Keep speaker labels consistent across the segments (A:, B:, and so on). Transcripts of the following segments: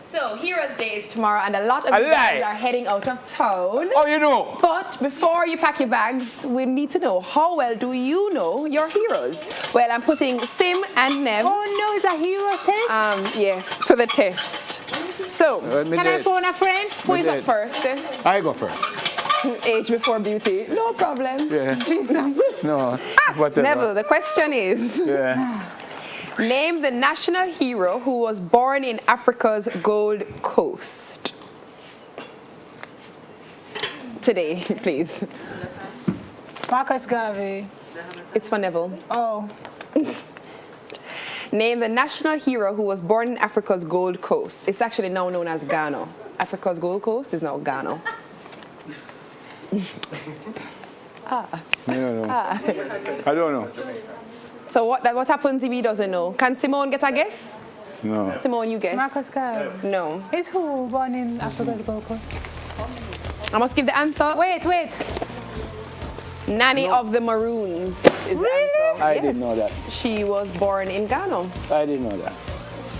A: So, Heroes Day is tomorrow, and a lot of you guys are heading out of town.
B: Oh, you know.
A: But before you pack your bags, we need to know, how well do you know your heroes? Well, I'm putting Sim and Nev.
C: Oh no, it's a hero test?
A: Yes, to the test. So,
C: can I phone a friend?
A: who is up first?
B: I go first.
A: Age before beauty. No problem.
B: Yeah.
A: Jesus.
B: No, whatever.
A: Neville, the question is,
B: Yeah.
A: name the national hero who was born in Africa's Gold Coast. Today, please.
C: Marcus Garvey.
A: It's for Neville.
C: Oh.
A: Name the national hero who was born in Africa's Gold Coast. It's actually now known as Ghana. Africa's Gold Coast is now Ghana.
B: I don't know. I don't know.
A: So what happens if he doesn't know? Can Simone get a guess?
B: No.
A: Simone, you guess.
C: Marcus Garvey.
A: No.
C: It's who born in Africa's Gold Coast?
A: I must give the answer.
C: Wait.
A: Nanny of the Maroons is the answer.
B: I didn't know that.
A: She was born in Ghana.
B: I didn't know that.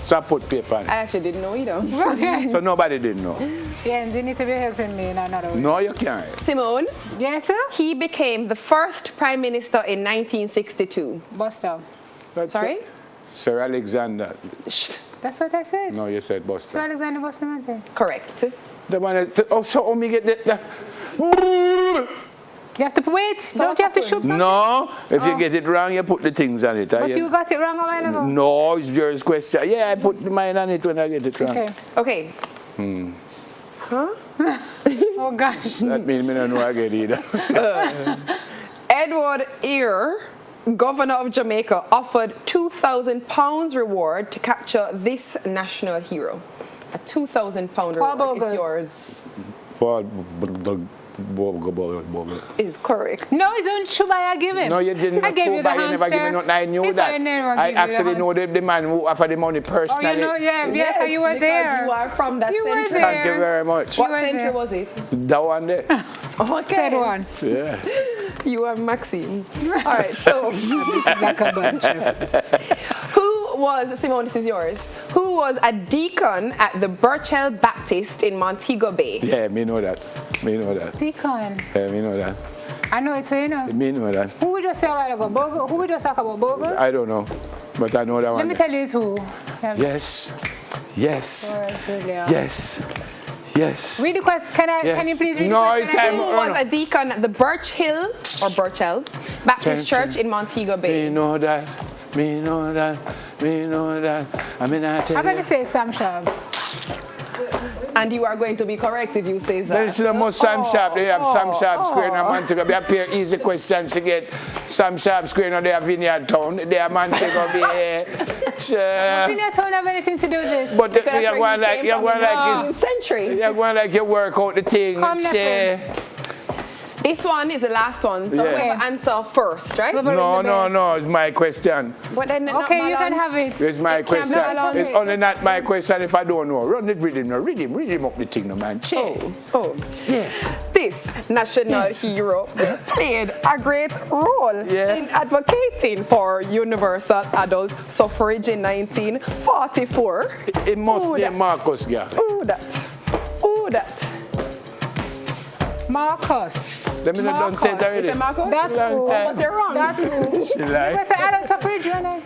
B: So I put paper on it.
A: I actually didn't know either.
C: Okay.
B: So nobody didn't know.
C: Jens, you need to be helping me in another way.
B: No, you can't.
A: Simone,
C: Yes, sir?
A: he became the first prime minister in 1962.
C: Buster.
B: That's
A: Sorry?
B: Sir Alexander.
C: That's what I said.
B: No, you said
C: Sir
B: Buster.
C: Alexander Bustamante.
A: Correct.
B: The one that, oh, so me get the
C: You have to wait. Don't you have to shoot something?
B: No, if you get it wrong, you put the things on it.
C: But you got it wrong a while ago.
B: No, it's your question. Yeah, I put mine on it when I get it wrong.
C: Okay.
A: Okay.
C: Oh, gosh.
B: That means I don't know I get either.
A: Edward Eyre, governor of Jamaica, offered £2,000 reward to capture this national hero. A £2,000 reward is yours. Is correct.
C: No, it's on Chuba I give him.
B: No, you didn't.
C: I gave you the
B: You never give me nothing. I knew
C: If
B: that.
C: I never
B: I
C: give you
B: actually
C: the
B: know the man who offered the money personally.
C: Oh, you know, yeah, you were
A: because
C: there.
A: you are from that
C: You were
A: century.
C: there.
B: Thank you very much.
A: What
C: You were
A: century
C: there.
A: was it?
B: That one there.
A: Okay.
C: Said one.
B: Yeah.
A: You are Maxine. All right, so
C: It's like a bunch of...
A: who was, Simone, this is yours, who was a deacon at the Burchell Baptist in Montego Bay?
B: Yeah, me know that. Me know that.
C: Deacon.
B: Yeah, me know that.
C: I know it too, you know.
B: Me know that.
C: Who we just say a while ago? Bogle? Who we just talk about? Bogle?
B: I don't know, but I know that
C: Let
B: one.
C: me tell you it's who.
B: Yes. Yes.
C: Yeah.
B: Yes. Yes.
C: Read the question.
B: Yes.
C: Can you please read
B: No,
C: the
B: it's
C: question?
B: time.
A: Who was a deacon at the Burchell Baptist Church in Montego
B: Me
A: Bay?
B: know that. Me know that. Me know that. I mean, I tell
C: I'm going
B: you.
C: to say Sam Sharp.
A: And you are going to be correct if you say that.
B: There's the most Sam Sharp. They have Sam Sharp Square in Montego Bay. Appear easy questions to get Sam Sharp Square in their Vineyard Town. They are Montego Bay.
C: Vineyard Town have anything to do with this?
B: But you're going like
A: century.
B: you're going like you work out the thing.
C: Come,
A: This one is the last one, so
B: Yeah.
A: we have answer first, right?
B: No, it's my question.
A: But then
C: Okay, you can have it.
B: It's my
A: It can't be
B: question.
A: balanced.
B: It's only not my question if I don't know. Run it, read him, read him up the thing, no man.
A: Oh.
B: Yes.
A: This national hero played a great role in advocating for universal adult suffrage in 1944.
B: It must
A: Who
B: be
A: that?
B: Marcus Garvey.
A: Who that?
C: Marcus.
B: Let me not say that
A: Is
B: already.
A: it Marcos?
C: That's who.
A: But they're wrong.
C: That's who.
B: She lied.
C: Universal Adult Suffrage, you know?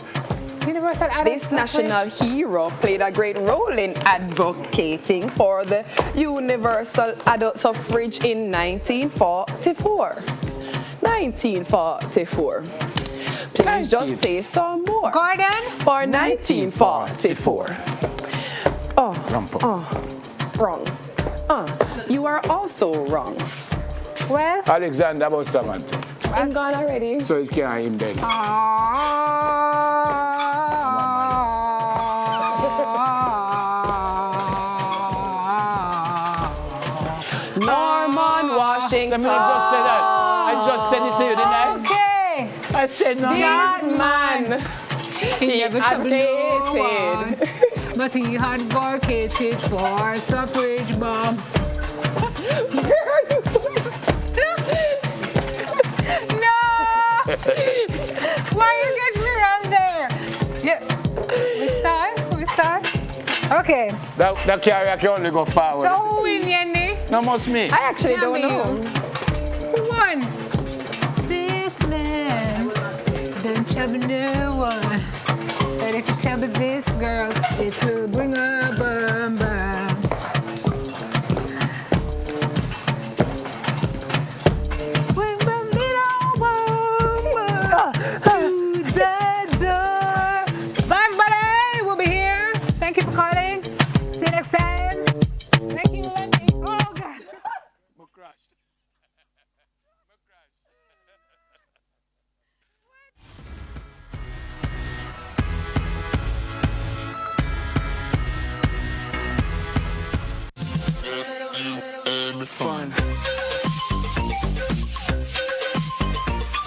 C: Universal Adult
A: This
C: Suffrage.
A: national hero played a great role in advocating for the universal adult suffrage in 1944. 1944. Please just say some more.
C: Gordon?
A: For 1944. Wrong. You are also wrong.
C: Well?
B: Alexander Bustamante.
A: I'm gone already.
B: So it's can't him then.
A: Norman Washington.
B: Let me just say that. I just said it to you, didn't I?
C: Okay.
B: I said no.
A: That man. He
C: never troubled no
A: updated
C: but he advocated for suffrage bomb.
A: Where are you?
C: No! Why you get me wrong there? Yeah. We start? Okay.
B: That karaoke only go forward.
C: So who win, Yenny?
B: No, must me.
A: I actually don't know.
C: Who won? This man. Don't trouble no one. But if you trouble this girl, it will bring a bum bum. Bring a little bum bum to the door. Bye, everybody. We'll be here. Thank you for calling. See you next time. Thank you, Lenny. Oh, God.
D: Fun.